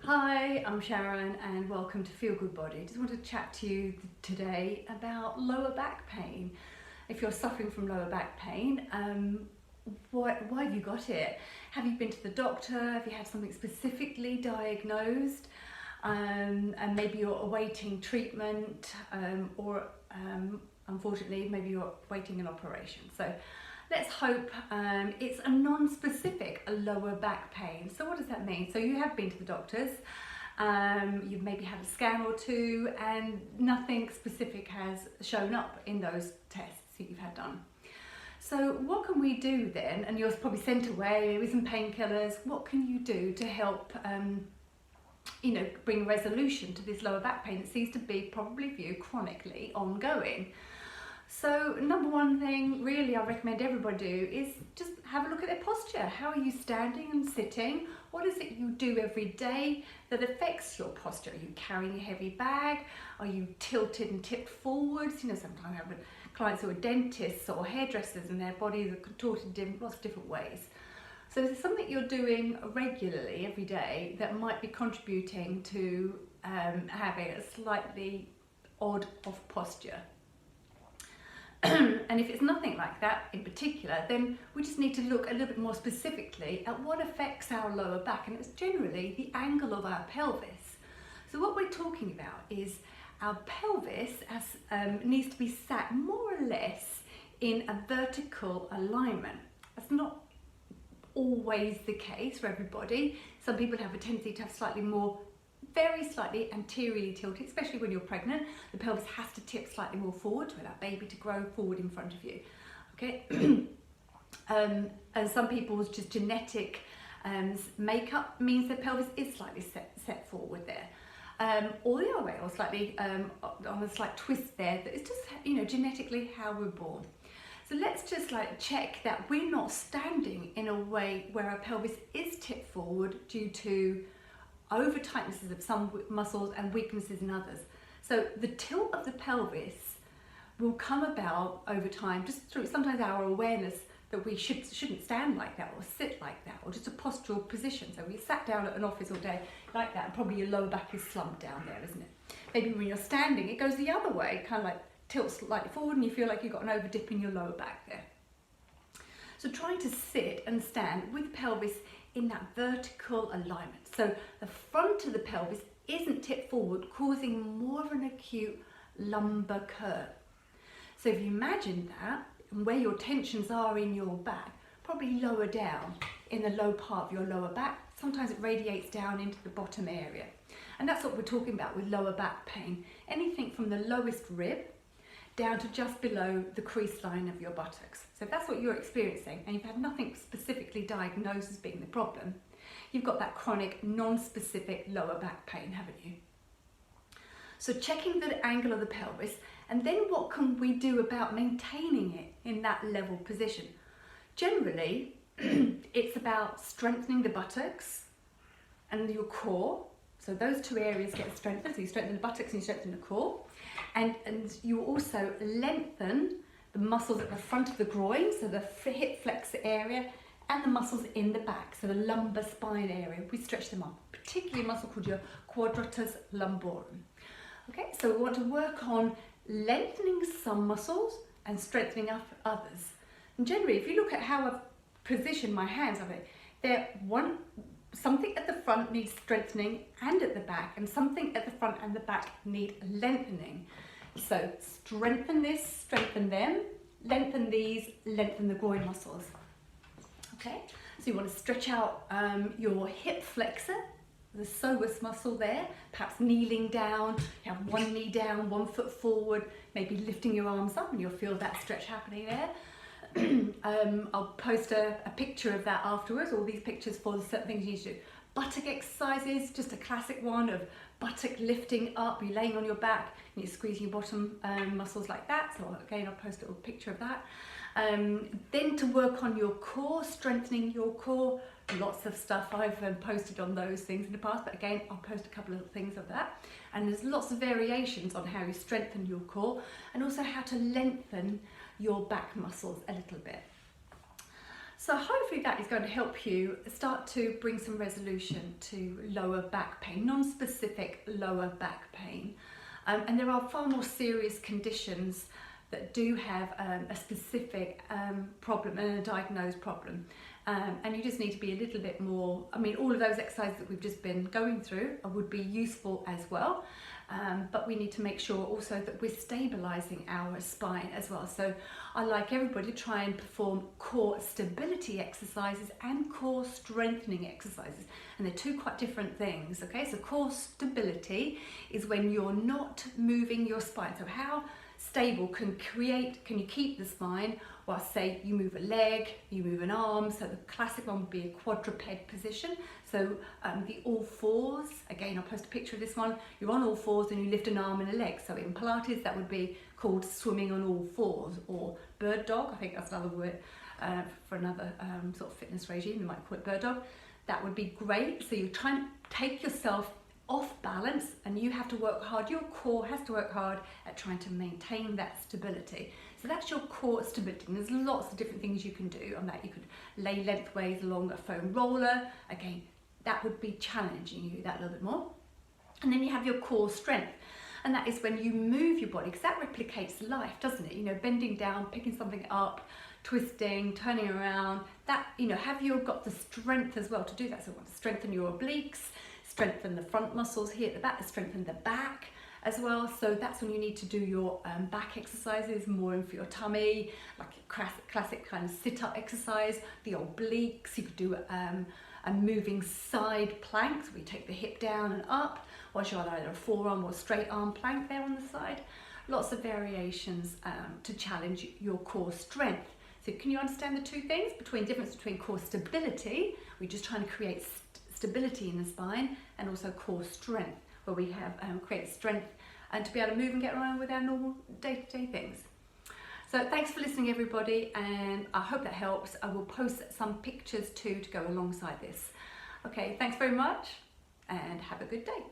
Hi, I'm Sharon and welcome to Feel Good Body. I just want to chat to you today about lower back pain. If you're suffering from lower back pain, why have you got it? Have you been to the doctor? Have you had something specifically diagnosed? And maybe you're awaiting treatment or unfortunately maybe you're awaiting an operation. So let's hope it's a non-specific lower back pain. So what does that mean? So you have been to the doctors, you've maybe had a scan or two and nothing specific has shown up in those tests that you've had done. So what can we do then? And you're probably sent away with some painkillers. What can you do to help bring resolution to this lower back pain that seems to be probably for you chronically ongoing? So number one thing really I recommend everybody do is just have a look at their posture. How are you standing and sitting? What is it you do every day that affects your posture? Are you carrying a heavy bag? Are you tilted and tipped forwards? Sometimes I have clients who are dentists or hairdressers and their bodies are contorted in lots of different ways. So is there something you're doing regularly every day that might be contributing to having a slightly odd off posture? And if it's nothing like that in particular, then we just need to look a little bit more specifically at what affects our lower back, and it's generally the angle of our pelvis. So what we're talking about is our pelvis needs to be sat more or less in a vertical alignment. That's not always the case for everybody. Some people have a tendency to have very slightly anteriorly tilted, especially when you're pregnant. The pelvis has to tip slightly more forward to allow baby to grow forward in front of you. Okay, and some people's just genetic makeup means the pelvis is slightly set forward there, or the other way, or slightly on a slight twist there. That it's just genetically how we're born. So let's just check that we're not standing in a way where our pelvis is tipped forward due to over tightnesses of some muscles and weaknesses in others. So the tilt of the pelvis will come about over time just through sometimes our awareness that we shouldn't stand like that or sit like that, or just a postural position. So we sat down at an office all day like that and probably your lower back is slumped down there, isn't it? Maybe when you're standing it goes the other way, kind of tilts slightly forward and you feel like you've got an over dip in your lower back there. So trying to sit and stand with pelvis in that vertical alignment. So the front of the pelvis isn't tipped forward, causing more of an acute lumbar curve. So if you imagine that, and where your tensions are in your back, probably lower down in the low part of your lower back. Sometimes it radiates down into the bottom area. And that's what we're talking about with lower back pain. Anything from the lowest rib down to just below the crease line of your buttocks. So if that's what you're experiencing and you've had nothing specifically diagnosed as being the problem, you've got that chronic non-specific lower back pain, haven't you? So checking the angle of the pelvis, and then what can we do about maintaining it in that level position? Generally, it's about strengthening the buttocks and your core. So those two areas get strengthened. So you strengthen the buttocks and you strengthen the core. And you also lengthen the muscles at the front of the groin, so the hip flexor area, and the muscles in the back, so the lumbar spine area. We stretch them up, particularly a muscle called your quadratus lumborum. Okay, so we want to work on lengthening some muscles and strengthening up others. And generally, if you look at how I've positioned my hands of it, something at the front needs strengthening and at the back, and something at the front and the back need lengthening. So strengthen this, strengthen them, lengthen these, lengthen the groin muscles. Okay, so you want to stretch out your hip flexor, the psoas muscle there, perhaps kneeling down. You have one knee down, 1 foot forward, maybe lifting your arms up and you'll feel that stretch happening there. I'll post a picture of that afterwards, all these pictures for the certain things you need to do. Buttock exercises, just a classic one of buttock lifting up, you're laying on your back and you're squeezing your bottom muscles like that. So again, I'll post a little picture of that. Then to work on your core, strengthening your core, lots of stuff I've posted on those things in the past, but again, I'll post a couple of things of that. And there's lots of variations on how you strengthen your core and also how to lengthen your back muscles a little bit. So hopefully that is going to help you start to bring some resolution to lower back pain, non-specific lower back pain. And there are far more serious conditions that do have a specific problem and a diagnosed problem. And you just need to be a little bit more, I mean, all of those exercises that we've just been going through would be useful as well. But we need to make sure also that we're stabilizing our spine as well. So I like everybody to try and perform core stability exercises and core strengthening exercises. And they're two quite different things, okay? So core stability is when you're not moving your spine. So how stable can you keep the spine while, say, you move a leg, you move an arm. So the classic one would be a quadruped position. So the all fours, again, I'll post a picture of this one. You're on all fours and you lift an arm and a leg. So in Pilates, that would be called swimming on all fours, or bird dog. I think that's another word for another sort of fitness regime. You might call it bird dog. That would be great. So you're trying to take yourself off balance, and you have to work hard. Your core has to work hard at trying to maintain that stability. So that's your core stability. And there's lots of different things you can do on that. You could lay lengthways along a foam roller. Again, that would be challenging you that a little bit more. And then you have your core strength. And that is when you move your body, because that replicates life, doesn't it? You know, bending down, picking something up, twisting, turning around. That, you know, have you got the strength as well to do that? So you want to strengthen your obliques, strengthen the front muscles here at the back, strengthen the back as well. So that's when you need to do your back exercises, more in for your tummy, like classic kind of sit-up exercise, the obliques. You could do a moving side plank, so we take the hip down and up, or you're either a forearm or a straight arm plank there on the side. Lots of variations to challenge your core strength. So can you understand the two things? Difference between core stability, we're just trying to create stability in the spine, and also core strength, where we have create strength and to be able to move and get around with our normal day-to-day things. So thanks for listening, everybody, and I hope that helps. I will post some pictures too to go alongside this. Okay, thanks very much and have a good day.